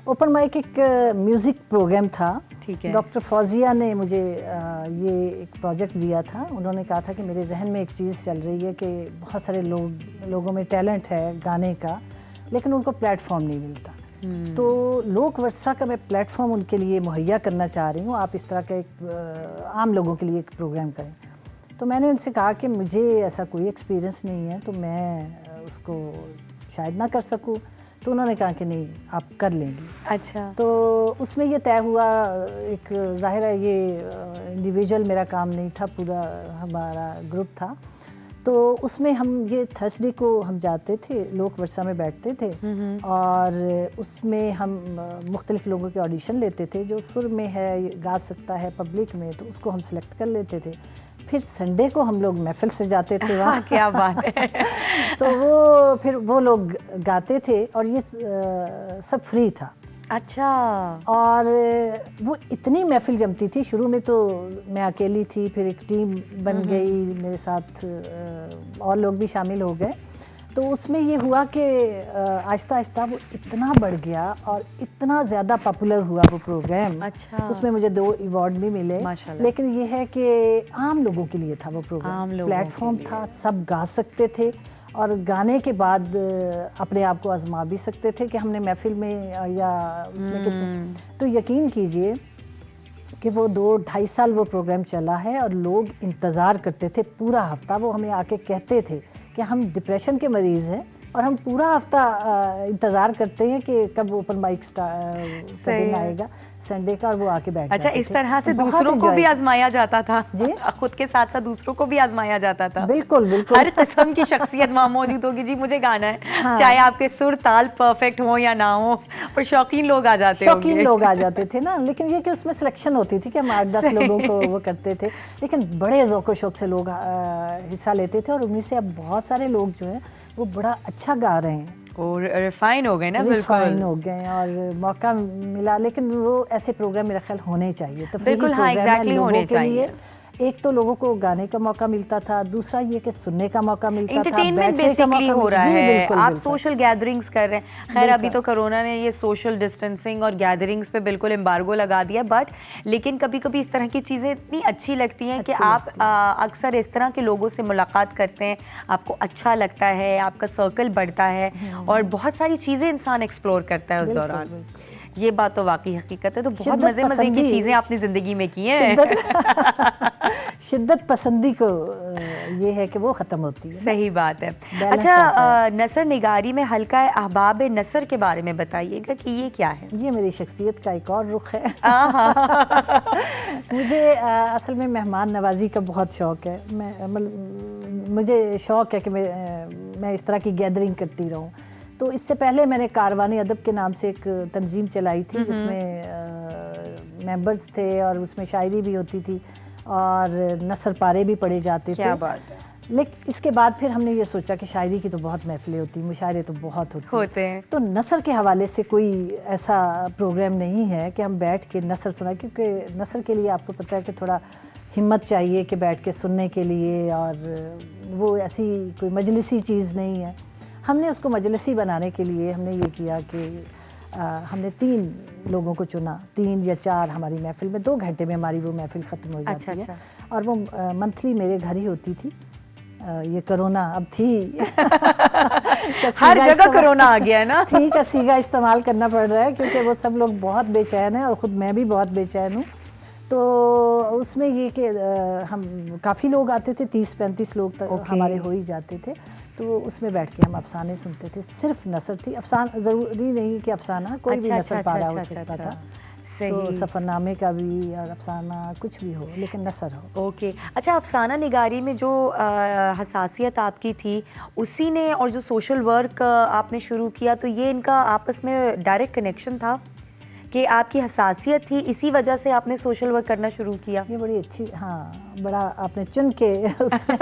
ओपन माइक एक म्यूज़िक प्रोग्राम था। ठीक है। डॉक्टर फौजिया ने मुझे ये एक प्रोजेक्ट दिया था। उन्होंने कहा था कि मेरे जहन में एक चीज़ चल रही है कि बहुत सारे लोगों में टैलेंट है गाने का, लेकिन उनको प्लेटफॉर्म नहीं मिलता। तो लोक वर्षा का मैं प्लेटफॉर्म उनके लिए मुहैया करना चाह रही हूँ। आप इस तरह का एक आम लोगों के लिए एक प्रोग्राम करें। तो मैंने उनसे कहा कि मुझे ऐसा कोई एक्सपीरियंस नहीं है, तो मैं उसको शायद ना कर सकूँ। तो उन्होंने कहा कि नहीं, आप कर लेंगी। अच्छा। तो उसमें ये तय हुआ, एक ज़ाहिर है ये इंडिविजुअल मेरा काम नहीं था, पूरा हमारा ग्रुप था। तो उसमें हम ये थर्सडे को हम जाते थे, लोक वर्षा में बैठते थे, और उसमें हम मुख्तलिफ लोगों के ऑडिशन लेते थे, जो सुर में है, गा सकता है पब्लिक में, तो उसको हम सिलेक्ट कर लेते थे। फिर संडे को हम लोग महफिल से जाते थे वहाँ। क्या बात है। तो फिर वो लोग गाते थे, और ये सब फ्री था। अच्छा। और वो इतनी महफिल जमती थी। शुरू में तो मैं अकेली थी, फिर एक टीम बन गई, मेरे साथ और लोग भी शामिल हो गए। तो उसमें ये हुआ कि आहिस्ता आहिस्ता वो इतना बढ़ गया और इतना ज़्यादा पॉपुलर हुआ वो प्रोग्राम। अच्छा। उसमें मुझे 2 अवार्ड भी मिले। लेकिन ये है कि आम लोगों के लिए था वो प्रोग्राम, प्लेटफॉर्म था, सब गा सकते थे, और गाने के बाद अपने आप को आजमा भी सकते थे कि हमने महफिल में या उसमें कितने। तो यकीन कीजिए कि वो 2-2.5 साल वो प्रोग्राम चला है, और लोग इंतज़ार करते थे पूरा हफ्ता। वो हमें आके कहते थे कि हम डिप्रेशन के मरीज़ हैं, और हम पूरा हफ्ता इंतज़ार करते हैं कि कब ओपन माइक का दिन आएगा संडे का, और वो आके बैठ जाते थे। इस तरह से दूसरों को भी आजमाया जाता था जी, खुद के साथ साथ दूसरों को भी आजमाया जाता था। बिल्कुल बिल्कुल। हर किस्म की शख्सियत वहाँ मौजूद होगी। जी मुझे गाना है, हाँ। चाहे आपके सुर ताल परफेक्ट हो या ना हो, पर शौकीन लोग आ जाते थे। शौकीन लोग आ जाते थे ना। लेकिन ये कि उसमें सिलेक्शन होती थी कि हम 8-10 लोगों को वो करते थे, लेकिन बड़े ज़ौक़ शौक़ से लोग हिस्सा लेते थे, और उनमें से अब बहुत सारे लोग जो हैं वो बड़ा अच्छा गा रहे हैं और रिफाइन हो गए ना। रिफाइन हो गए, और मौका मिला। लेकिन वो ऐसे प्रोग्राम मेरा ख्याल होने चाहिए। तो बिल्कुल, हाँ, एग्जैक्टली होने चाहिए। एक तो लोगों को गाने का मौका मिलता था, दूसरा ये कि सुनने का मौका मिलता था, एंटरटेनमेंट बेसिकली हो रहा है। बिल्कुल, आप बिल्कुल। सोशल गैदरिंग्स कर रहे हैं। खैर अभी तो कोरोना ने ये सोशल डिस्टेंसिंग और गैदरिंग्स पे बिल्कुल एम्बार्गो लगा दिया, बट लेकिन कभी कभी इस तरह की चीज़ें इतनी अच्छी लगती हैं कि आप अक्सर इस तरह के लोगों से मुलाकात करते हैं, आपको अच्छा लगता है, आपका सर्कल बढ़ता है, और बहुत सारी चीज़ें इंसान एक्सप्लोर करता है उस दौरान। ये बात तो वाकई हकीकत है। तो बहुत मज़े की चीज़ें आपने ज़िंदगी में की हैं। शिद्दत पसंदी को ये है कि वो ख़त्म होती है। सही बात है। अच्छा, नसर निगारी में हल्का अहबाब नसर के बारे में बताइएगा कि ये क्या है। ये मेरी शख्सियत का एक और रुख है। मुझे असल में मेहमान नवाजी का बहुत शौक़ है। मुझे शौक़ है कि मैं इस तरह की गैदरिंग करती रहूँ। तो इससे पहले मैंने कारवानी अदब के नाम से एक तंजीम चलाई थी, जिसमें मेंबर्स थे, और उसमें शायरी भी होती थी, और नसर पारे भी पढ़े जाते थे। क्या बात है। लेकिन इसके बाद फिर हमने ये सोचा कि शायरी की तो बहुत महफिलें होती, मुशायरे तो बहुत होते हैं, तो नसर के हवाले से कोई ऐसा प्रोग्राम नहीं है कि हम बैठ के नसर सुनाए, क्योंकि नसर के लिए आपको पता है कि थोड़ा हिम्मत चाहिए कि बैठ के सुनने के लिए, और वो ऐसी कोई मजलिसी चीज़ नहीं है। हमने उसको मजलिसी बनाने के लिए हमने ये किया कि हमने 3 लोगों को चुना, 3 या 4 हमारी महफिल में। 2 घंटे में हमारी वो महफिल ख़त्म हो जाती है। और वो मंथली मेरे घर ही होती थी। ये कोरोना अब थी हर जगह कोरोना आ गया है ना। ठीक है, सीगा इस्तेमाल करना पड़ रहा है, क्योंकि वो सब लोग बहुत बेचैन हैं, और ख़ुद मैं भी बहुत बेचैन हूँ। तो उसमें ये कि हम काफ़ी लोग आते थे, 30-35 लोग तक हमारे हो ही जाते थे। तो उसमें बैठ के हम अफसाने सुनते थे। सिर्फ नसर थी, अफसाना ज़रूरी नहीं कि अफसाना, कोई भी नसर पारा हो सकता था। तो सफ़रनामे का भी और अफसाना कुछ भी हो, लेकिन नसर हो। ओके। अच्छा, अफसाना निगारी में जो हसासियत आपकी थी उसी ने, और जो सोशल वर्क आपने शुरू किया, तो ये इनका आपस में डायरेक्ट कनेक्शन था कि आपकी हसासियत थी, इसी वजह से आपने सोशल वर्क करना शुरू किया? ये बड़ी अच्छी, हाँ, बड़ा आपने चुन के उसमें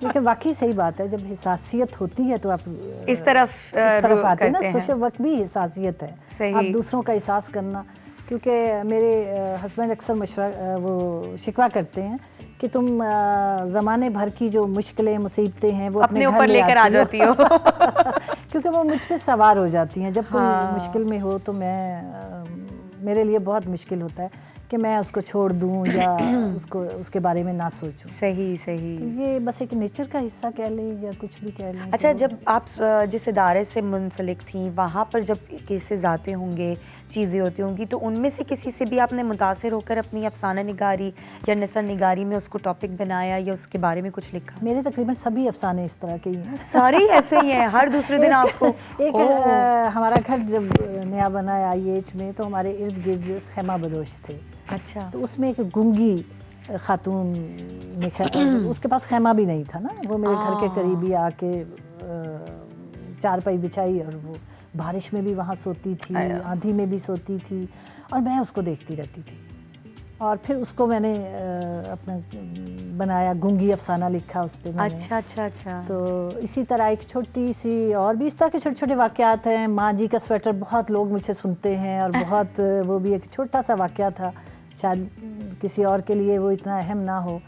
लेकिन वाकई सही बात है, जब हसासियत होती है तो आप इस तरफ आते हैं ना। सोशल वर्क भी हसासियत है, आप दूसरों का एहसास करना। क्योंकि मेरे हस्बैंड अक्सर वो शिकवा करते हैं कि तुम ज़माने भर की जो मुश्किलें मुसीबतें हैं वो अपने ऊपर लेकर आ जाती हो क्योंकि वो मुझ पे सवार हो जाती हैं। जब कोई मुश्किल में हो तो मेरे लिए बहुत मुश्किल होता है कि मैं उसको छोड़ दूं या उसके बारे में ना सोचूं। सही सही। तो ये बस एक नेचर का हिस्सा कह लें या कुछ भी कह लें। अच्छा, जब आप जिस इदारे से मुंसलिक थी, वहाँ पर जब केसेस आते होंगे, चीज़ें होती होंगी, तो उनमें से किसी से भी आपने मुतासिर होकर अपनी अफसाना निगारी या नसर निगारी में उसको टॉपिक बनाया या उसके बारे में कुछ लिखा? मेरे तकरीबन सभी अफसाने इस तरह के ही हैं। सारे ही ऐसे ही हैं, हर दूसरे दिन आपको हमारा घर जब नया बना I8 में तो हमारे इर्द गिर्द खैमा बदोश थे। अच्छा। तो उसमें एक गूंगी खातून में उसके पास खैमा भी नहीं था ना, वो मेरे घर के करीब ही आके चारपाई बिछाई और वो बारिश में भी वहाँ सोती थी, आंधी में भी सोती थी, और मैं उसको देखती रहती थी। और फिर उसको मैंने अपना बनाया, गूंगी अफसाना लिखा उस पर मैंने। अच्छा अच्छा अच्छा। तो इसी तरह एक छोटी सी और भी इस तरह के छोटे छोटे वाक़यात हैं। माँ जी का स्वेटर बहुत लोग मुझसे सुनते हैं और बहुत वो भी एक छोटा सा वाक़या था, शायद किसी और के लिए वो इतना अहम ना हो,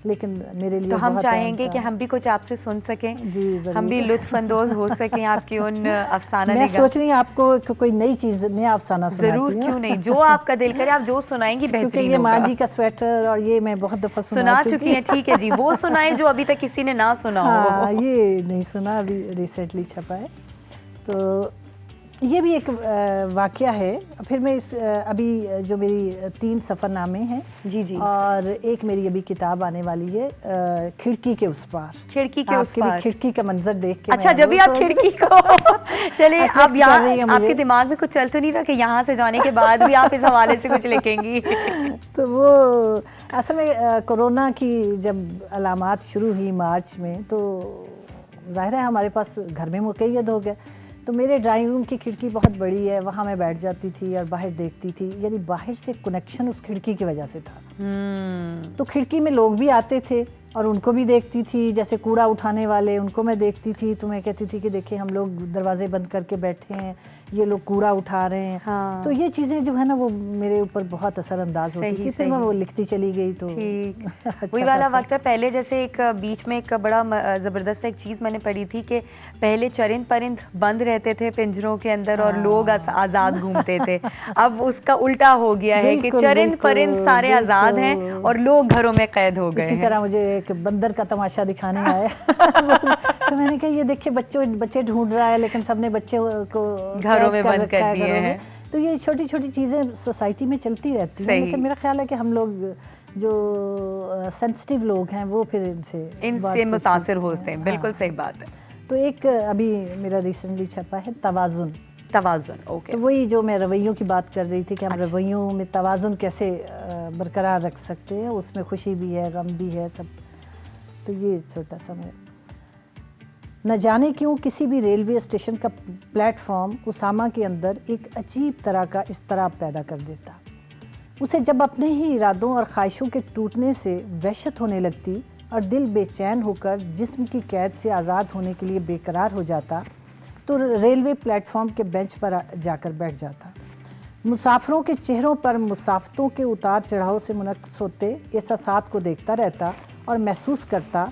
लेकिन मेरे लिए तो हम चाहेंगे कि हम भी कुछ आपसे सुन सकें। जी ज़रूर। हम भी लुत्फ़ अंदोज़ हो सकें आपकी उन अफसाना मैं सोच रही हूँ आपको कोई नई चीज़, नया अफसाना सुनाती हूँ। ज़रूर, क्यों नहीं, जो आपका दिल करे आप जो सुनाएंगी बेहतरीन होगा। क्योंकि ये माँ जी का स्वेटर और ये मैं बहुत दफ़ा सुना चुकी हैं। ठीक है जी, वो सुनाए जो अभी तक किसी ने ना सुना हो। हाँ, ये नहीं सुना, अभी रिसेंटली छपा है। तो ये भी एक वाक़या है। फिर मैं अभी जो मेरी 3 सफ़रनामे हैं जी जी, और एक मेरी अभी किताब आने वाली है, खिड़की के उस पार। खिड़की के उस पार, खिड़की का मंजर देख के। अच्छा, जब भी आप खिड़की को चलिए, अब यहाँ आपके दिमाग में कुछ चल तो नहीं रहा कि यहाँ से जाने के बाद भी आप इस हवाले से कुछ लिखेंगी? तो वो असल में कोरोना की जब अलामात शुरू हुई मार्च में, तो ज़ाहिर है हमारे पास घर में मुक़य्यद हो गया। तो मेरे ड्राइंग रूम की खिड़की बहुत बड़ी है, वहाँ मैं बैठ जाती थी और बाहर देखती थी, यानी बाहर से कनेक्शन उस खिड़की की वजह से था। तो खिड़की में लोग भी आते थे और उनको भी देखती थी, जैसे कूड़ा उठाने वाले, उनको मैं देखती थी तो मैं कहती थी कि देखिए हम लोग दरवाजे बंद करके बैठे हैं, ये लोग कूड़ा उठा रहे हैं। हाँ। तो ये चीज़ें जो है ना वो मेरे ऊपर बहुत असरअंदाज होती थी। फिर मैं वो लिखती चली गई। तो अच्छा, वही वाला वक्त है। पहले जैसे एक बीच में एक बड़ा ज़बरदस्त एक चीज़ मैंने पढ़ी थी कि पहले चरिंद परिंद बंद रहते थे पिंजरों के अंदर और लोग आज़ाद घूमते थे। अब उसका उल्टा हो गया है कि चरिंद परिंद सारे आज़ाद हैं और लोग घरों में कैद हो गए। इसी तरह मुझे एक बंदर का तमाशा दिखाने आया तो मैंने कहा ये देखिए बच्चे ढूंढ रहा है, लेकिन सबने बच्चे को घरों में बंद कर दिए हैं। तो ये छोटी छोटी चीज़ें सोसाइटी में चलती रहती हैं, लेकिन मेरा ख्याल है कि हम लोग जो सेंसिटिव लोग हैं वो फिर इनसे मुतासिर होते हैं। बिल्कुल सही बात है। तो एक अभी मेरा रिसेंटली छपा है तवाज़ुन। ओके। तो वही जो मैं रवैयों की बात कर रही थी कि हम रवैयों में तवाज़ुन कैसे बरकरार रख सकते हैं, उसमें खुशी भी है, गम भी है, सब। तो ये छोटा सा मैं, न जाने क्यों किसी भी रेलवे स्टेशन का प्लेटफॉर्म उसामा के अंदर एक अजीब तरह का इज़्तिराब पैदा कर देता। उसे जब अपने ही इरादों और ख्वाहिशों के टूटने से वहशत होने लगती और दिल बेचैन होकर जिस्म की कैद से आज़ाद होने के लिए बेकरार हो जाता, तो रेलवे प्लेटफॉर्म के बेंच पर जाकर बैठ जाता। मुसाफिरों के चेहरों पर मुसाफतों के उतार चढ़ाव से मुनक्किस होते एहसासात को देखता रहता और महसूस करता,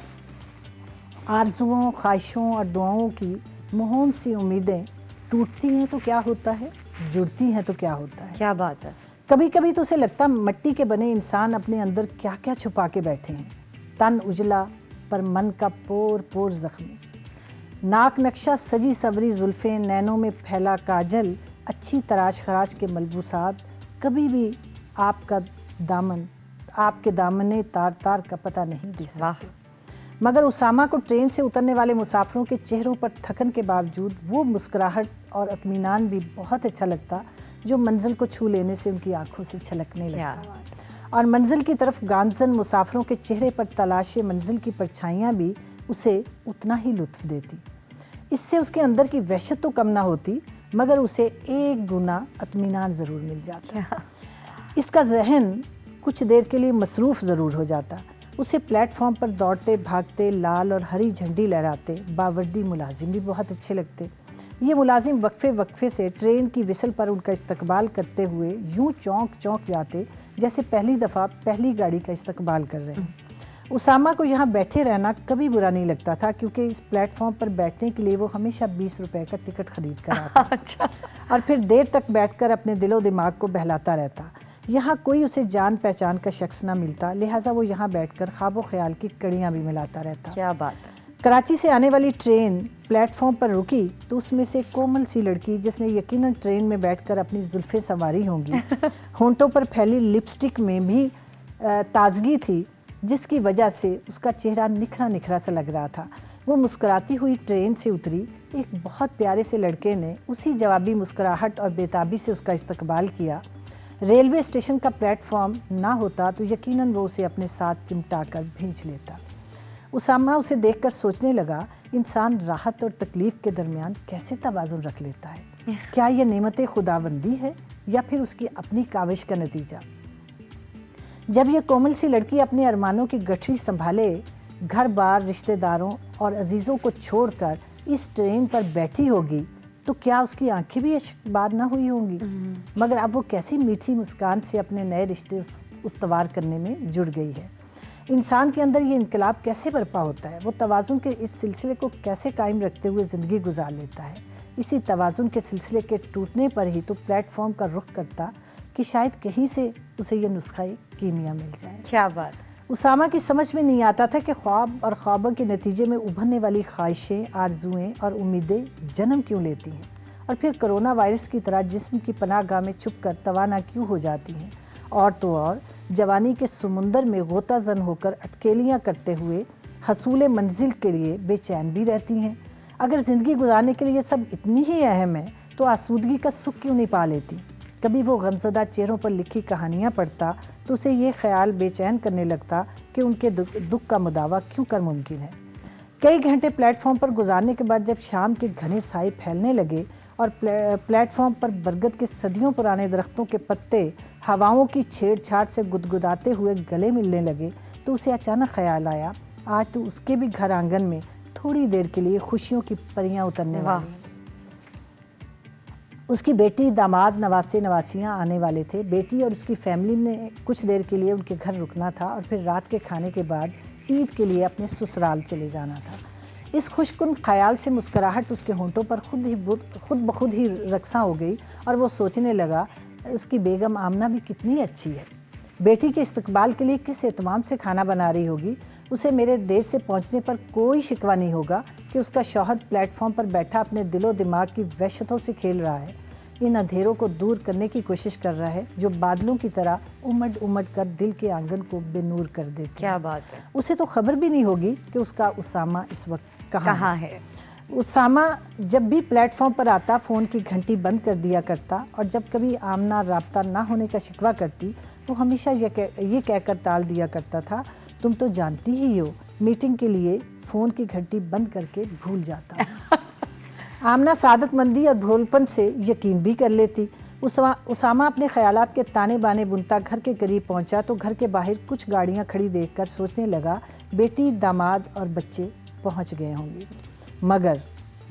आरज़ुओं, ख्वाहिशों और दुआओं की मुहिम सी उम्मीदें टूटती हैं तो क्या होता है, जुड़ती हैं तो क्या होता है। क्या बात है। कभी कभी तो उसे लगता मिट्टी के बने इंसान अपने अंदर क्या क्या छुपा के बैठे हैं। तन उजला पर मन का पोर पोर जख्मी, नाक नक्शा सजी सवरी जुल्फ़ें, नैनों में फैला काजल, अच्छी तराश खराश के मलबूसात, कभी भी आपका दामन, आपके दामने तार तार का पता नहीं दे सकते। मगर उसामा को ट्रेन से उतरने वाले मुसाफिरों के चेहरों पर थकन के बावजूद वो मुस्कुराहट और इत्मीनान भी बहुत अच्छा लगता जो मंजिल को छू लेने से उनकी आंखों से छलकने लगता। और मंजिल की तरफ गामजन मुसाफिरों के चेहरे पर तलाशे मंजिल की परछाइयाँ भी उसे उतना ही लुत्फ़ देती। इससे उसके अंदर की वहशत तो कम ना होती, मगर उसे 1 गुना इत्मीनान ज़रूर मिल जाता। इसका जहन कुछ देर के लिए मसरूफ़ ज़रूर हो जाता। उसे प्लेटफॉर्म पर दौड़ते भागते लाल और हरी झंडी लहराते बावर्दी मुलाजिम भी बहुत अच्छे लगते। ये मुलाजिम वक्फे वक्फे से ट्रेन की विसल पर उनका इस्तकबाल करते हुए यूं चौंक चौंक जाते जैसे पहली दफ़ा पहली गाड़ी का इस्तकबाल कर रहे हैं। उसामा को यहाँ बैठे रहना कभी बुरा नहीं लगता था, क्योंकि इस प्लेटफॉर्म पर बैठने के लिए वो हमेशा 20 रुपए का टिकट खरीद कर आता। अच्छा। और फिर देर तक बैठकर अपने दिलो दिमाग को बहलाता रहता। यहाँ कोई उसे जान पहचान का शख्स ना मिलता, लिहाजा वो यहाँ बैठकर ख्वाबो ख्याल की कड़ियाँ भी मिलाता रहता। क्या बात है। कराची से आने वाली ट्रेन प्लेटफॉर्म पर रुकी तो उसमें से कोमल सी लड़की, जिसने यकीनन ट्रेन में बैठकर अपनी जुल्फ़ें संवारी होंगी, होंठों पर फैली लिपस्टिक में भी ताजगी थी, जिसकी वजह से उसका चेहरा निखरा निखरा सा लग रहा था। वो मुस्कुराती हुई ट्रेन से उतरी। एक बहुत प्यारे से लड़के ने उसी जवाबी मुस्कुराहट और बेताबी से उसका इस्तकबाल किया। रेलवे स्टेशन का प्लेटफॉर्म ना होता तो यकीनन वो उसे अपने साथ चिमटा कर भेज लेता। उसामा उसे देखकर सोचने लगा, इंसान राहत और तकलीफ़ के दरमियान कैसे तवाज़ुन रख लेता है? क्या यह नेमत खुदाबंदी है या फिर उसकी अपनी काविश का नतीजा? जब यह कोमल सी लड़की अपने अरमानों की गठरी संभाले घर बार रिश्तेदारों और अजीज़ों को छोड़कर इस ट्रेन पर बैठी होगी तो क्या उसकी आंखें भी अशकबार ना हुई होंगी? मगर अब वो कैसी मीठी मुस्कान से अपने नए रिश्ते उस्तवार करने में जुड़ गई है। इंसान के अंदर ये इनकलाब कैसे बर्पा होता है? वो तवाज़ुन के इस सिलसिले को कैसे कायम रखते हुए ज़िंदगी गुजार लेता है? इसी तवाज़ुन के सिलसिले के टूटने पर ही तो प्लेटफॉर्म का रुख करता कि शायद कहीं से उसे ये नुस्खा कीमिया मिल जाए। क्या बात। उसामा की समझ में नहीं आता था कि ख्वाब और ख्वाबों के नतीजे में उभरने वाली ख्वाहिशें, आरजुएं और उम्मीदें जन्म क्यों लेती हैं और फिर कोरोना वायरस की तरह जिस्म की पनाहगाह में छुपकर तवाना क्यों हो जाती हैं। और तो और जवानी के समुंदर में गोता जन होकर अटकेलियाँ करते हुए हसूल मंजिल के लिए बेचैन भी रहती हैं। अगर ज़िंदगी गुजारने के लिए सब इतनी ही अहम है तो आसूदगी का सुख क्यों नहीं पा लेती? कभी वो गमज़दा चेहरों पर लिखी कहानियाँ पढ़ता तो उसे ये ख्याल बेचैन करने लगता कि उनके दुख का मुदावा क्यों कर मुमकिन है। कई घंटे प्लेटफॉर्म पर गुजारने के बाद जब शाम के घने साए फैलने लगे और प्लेटफॉर्म पर बरगद के सदियों पुराने दरख्तों के पत्ते हवाओं की छेड़छाड़ से गुदगुदाते हुए गले मिलने लगे तो उसे अचानक ख्याल आया, आज तो उसके भी घर आंगन में थोड़ी देर के लिए खुशियों की परियां उतरने वाली हैं। उसकी बेटी, दामाद, नवासे नवासियाँ आने वाले थे। बेटी और उसकी फैमिली ने कुछ देर के लिए उनके घर रुकना था और फिर रात के खाने के बाद ईद के लिए अपने ससुराल चले जाना था। इस खुशकुन ख्याल से मुस्कुराहट उसके होंठों पर खुद ब खुद ही रक्सा हो गई और वो सोचने लगा, उसकी बेगम आमना भी कितनी अच्छी है। बेटी के इस्तकबाल के लिए किस एहतमाम से खाना बना रही होगी। उसे मेरे देर से पहुंचने पर कोई शिकवा नहीं होगा कि उसका शौहर प्लेटफॉर्म पर बैठा अपने दिलो दिमाग की वहशतों से खेल रहा है, इन अंधेरों को दूर करने की कोशिश कर रहा है जो बादलों की तरह उमड़ उमड़ कर दिल के आंगन को बेनूर कर देते। क्या बात है। उसे तो खबर भी नहीं होगी कि उसका उसामा इस वक्त कहाँ है। उसामा जब भी प्लेटफॉर्म पर आता फ़ोन की घंटी बंद कर दिया करता और जब कभी आमना राब्ता ना होने का शिकवा करती वो हमेशा ये कहकर टाल दिया करता था, तुम तो जानती ही हो मीटिंग के लिए फ़ोन की घंटी बंद करके भूल जाता। आमना सादतमंदी और भोलपन से यकीन भी कर लेती। उसामा अपने ख्यालात के ताने बाने बुनता घर के करीब पहुंचा तो घर के बाहर कुछ गाड़ियां खड़ी देखकर सोचने लगा, बेटी, दामाद और बच्चे पहुंच गए होंगे। मगर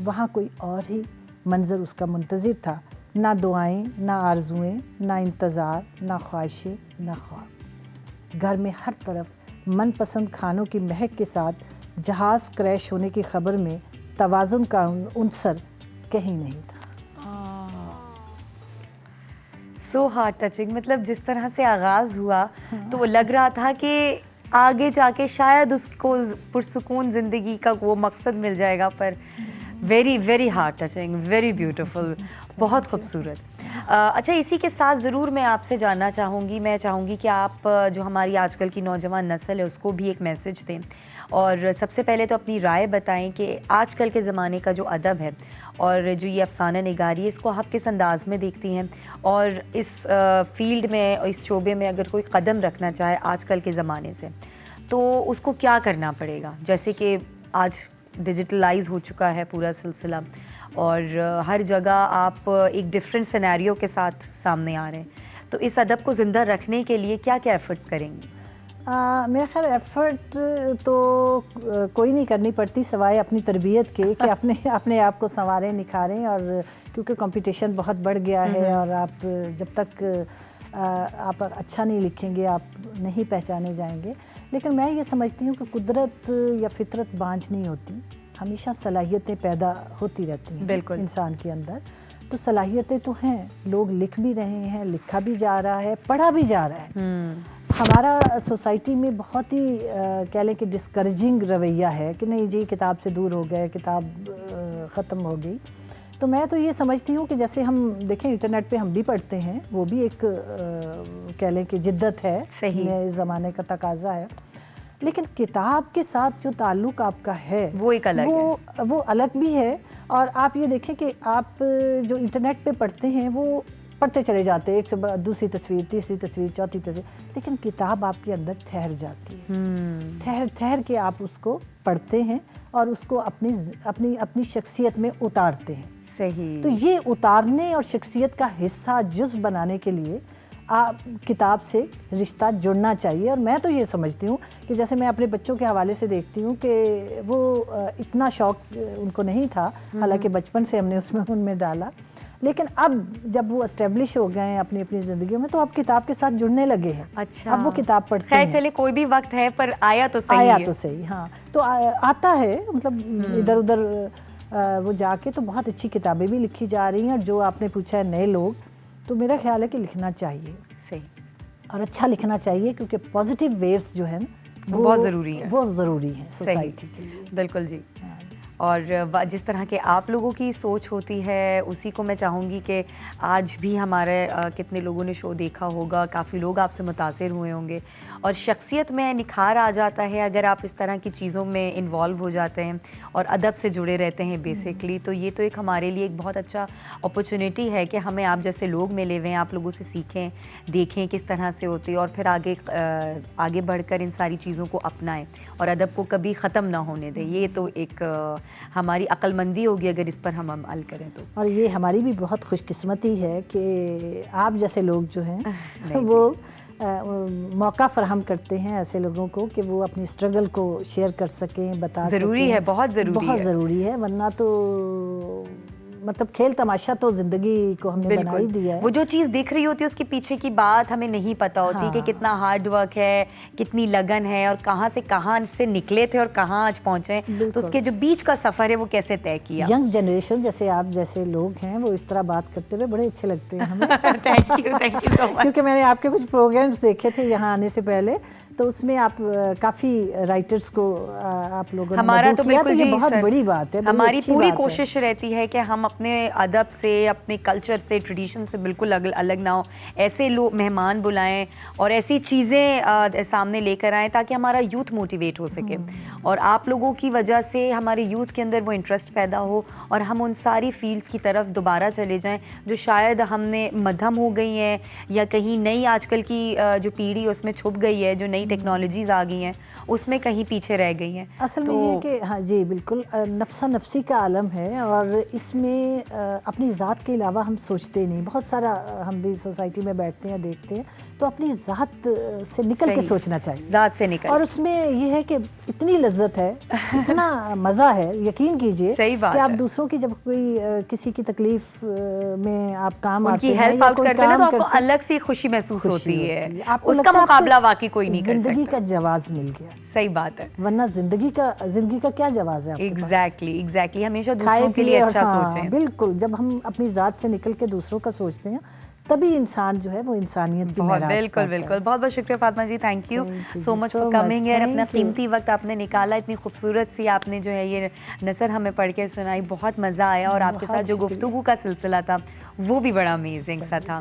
वहाँ कोई और ही मंजर उसका मुंतज़िर था। ना दुआएं, ना आरजुएं, ना इंतज़ार, ना ख्वाहिशें, ना ख्वाब। घर में हर तरफ मनपसंद खानों की महक के साथ जहाज़ क्रैश होने की खबर में तवाज़ुन का उनसर कहीं नहीं था। So heart touching. मतलब जिस तरह से आगाज़ हुआ तो लग रहा था कि आगे जाके शायद उसको पुरसुकून ज़िंदगी का वो मकसद मिल जाएगा, पर very very heart touching, very beautiful, बहुत खूबसूरत। अच्छा, इसी के साथ ज़रूर मैं आपसे जानना चाहूँगी, मैं चाहूँगी कि आप जो हमारी आजकल की नौजवान नस्ल है उसको भी एक मैसेज दें और सबसे पहले तो अपनी राय बताएं कि आजकल के ज़माने का जो अदब है और जो ये अफसाना निगारी है इसको आप किस अंदाज़ में देखती हैं और इस फील्ड में, इस शोबे में अगर कोई कदम रखना चाहे आजकल के ज़माने से तो उसको क्या करना पड़ेगा? जैसे कि आज डिजिटलाइज हो चुका है पूरा सिलसिला, और हर जगह आप एक डिफरेंट सिनेरियो के साथ सामने आ रहे हैं, तो इस अदब को ज़िंदा रखने के लिए क्या क्या एफ़र्ट्स करेंगी? मेरा ख्याल एफ़र्ट तो कोई नहीं करनी पड़ती सिवाय अपनी तरबियत के कि अपने आप को संवारें, निखारें, और क्योंकि कंपटीशन बहुत बढ़ गया है और आप जब तक आप अच्छा नहीं लिखेंगे आप नहीं पहचाने जाएंगे। लेकिन मैं ये समझती हूँ कि कुदरत या फितरत बांझ नहीं होती, हमेशा सलाहियतें पैदा होती रहती हैं बिल्कुल इंसान के अंदर। तो सलाहियतें तो हैं, लोग लिख भी रहे हैं, लिखा भी जा रहा है, पढ़ा भी जा रहा है। हमारा सोसाइटी में बहुत ही कह लें कि डिस्करेजिंग रवैया है कि नहीं जी किताब से दूर हो गए, किताब ख़त्म हो गई। तो मैं तो ये समझती हूँ कि जैसे हम देखें इंटरनेट पे हम भी पढ़ते हैं, वो भी एक कह लें कि जिद्दत है, नए ज़माने का तकाजा है, लेकिन किताब के साथ जो ताल्लुक़ आपका है वो एक अलग है, वो अलग भी है। और आप ये देखें कि आप जो इंटरनेट पे पढ़ते हैं वो पढ़ते चले जाते हैं, एक से दूसरी तस्वीर, तीसरी तस्वीर, चौथी तस्वीर, लेकिन किताब आपके अंदर ठहर जाती है। ठहर के आप उसको पढ़ते हैं और उसको अपनी शख्सियत में उतारते हैं। सही। तो ये उतारने और शख्सियत का हिस्सा जुज़ बनाने के लिए आप किताब से रिश्ता जुड़ना चाहिए। और मैं तो ये समझती हूँ कि जैसे मैं अपने बच्चों के हवाले से देखती हूँ कि वो इतना शौक़ उनको नहीं था, हालांकि बचपन से हमने उनमें डाला, लेकिन अब जब वो एस्टेब्लिश हो गए हैं अपनी अपनी ज़िंदगी में तो अब किताब के साथ जुड़ने लगे हैं। अच्छा। अब वो किताब पढ़ते हैं। चले कोई भी वक्त है पर आया तो सही आया है। तो सही, हाँ। तो आता है, मतलब इधर उधर वो जाके तो बहुत अच्छी किताबें भी लिखी जा रही हैं। और जो आपने पूछा है नए लोग, तो मेरा ख्याल है कि लिखना चाहिए, सही, और अच्छा लिखना चाहिए, क्योंकि पॉजिटिव वेव्स जो है वो बहुत ज़रूरी है, वो ज़रूरी है सोसाइटी के लिए। बिल्कुल जी। और जिस तरह के आप लोगों की सोच होती है उसी को मैं चाहूँगी कि आज भी हमारे कितने लोगों ने शो देखा होगा, काफ़ी लोग आपसे मुतासिर हुए होंगे और शख्सियत में निखार आ जाता है अगर आप इस तरह की चीज़ों में इन्वॉल्व हो जाते हैं और अदब से जुड़े रहते हैं बेसिकली। तो ये तो एक हमारे लिए एक बहुत अच्छा अपॉर्चुनिटी है कि हमें आप जैसे लोग मिले हुए हैं, आप लोगों से सीखें, देखें किस तरह से होती है और फिर आगे बढ़कर इन सारी चीज़ों को अपनाएं और अदब को कभी ख़त्म ना होने दें। ये तो एक हमारी अक्लमंदी होगी अगर इस पर हम अमल करें तो। और ये हमारी भी बहुत खुशकिस्मती है कि आप जैसे लोग जो हैं वो मौका फराहम करते हैं ऐसे लोगों को कि वो अपनी स्ट्रगल को शेयर कर सकें, बता सकें। ज़रूरी है, बहुत ज़रूरी है, वरना तो मतलब खेल तमाशा तो ज़िंदगी को हमने बना ही दिया है। वो जो चीज़ दिख रही होती है उसके पीछे की बात हमें नहीं पता होती। हाँ। कि कितना हार्ड वर्क है, कितनी लगन है और कहाँ से निकले थे और कहाँ आज पहुँचे, तो उसके जो बीच का सफ़र है वो कैसे तय किया। यंग जनरेशन जैसे आप जैसे लोग हैं वो इस तरह बात करते हुए बड़े अच्छे लगते हैं हमें। Thank you so much. क्योंकि मैंने आपके कुछ प्रोग्राम्स देखे थे यहाँ आने से पहले, तो उसमें आप काफ़ी राइटर्स को आप लोगों ने हमारा तो बिल्कुल ये बहुत बड़ी बात है। हमारी पूरी कोशिश रहती है कि हम अपने अदब से, अपने कल्चर से, ट्रेडिशन से बिल्कुल अलग ना हो, ऐसे लोग मेहमान बुलाएं और ऐसी चीज़ें सामने लेकर आएँ ताकि हमारा यूथ मोटिवेट हो सके और आप लोगों की वजह से हमारे यूथ के अंदर वो इंटरेस्ट पैदा हो और हम उन सारी फील्ड्स की तरफ दोबारा चले जाएं जो शायद हमने मध्यम हो गई हैं या कहीं नई आजकल की जो पीढ़ी उसमें छुप गई है, जो नई टेक्नोलॉजीज आ गई हैं उसमें कहीं पीछे रह गई हैं। असल में ये कि हाँ जी बिल्कुल नफ्सा नफ्सी का आलम है और इसमें अपनी ज़ात के अलावा हम सोचते नहीं। बहुत सारा हम भी सोसाइटी में बैठते हैं, देखते हैं, तो अपनी ज़ात से निकल के सोचना चाहिए, ज़ात से निकल। और उसमें ये है कि इतनी लज्जत है, इतना मज़ा है, यकीन कीजिए कि आप दूसरों की जब कोई किसी की तकलीफ में आप काम आते हैं, हेल्प आउट करते हैं तो आपको अलग सी खुशी महसूस होती है। उसका मुकाबला वाकई कोई नहीं कर सकता। जिंदगी का जवाज मिल गया। सही बात है, वरना जिंदगी का क्या जवाज है? एग्जैक्टली हमेशा दूसरों के लिए अच्छा सोचें। बिल्कुल, जब हम अपनी जात से निकल के दूसरों का सोचते हैं तभी इंसान जो है वो इंसानियत की महराज पाता है। बिल्कुल बहुत बहुत शुक्रिया Fatima ji, thank you so much for coming here. अपना कीमती वक्त आपने निकाला, इतनी खूबसूरत सी आपने जो है ये नसर हमें पढ़ के सुनाई, बहुत मज़ा आया और आपके साथ जो गुफ्तगू का सिलसिला था वो भी बड़ा अमेजिंग सा था।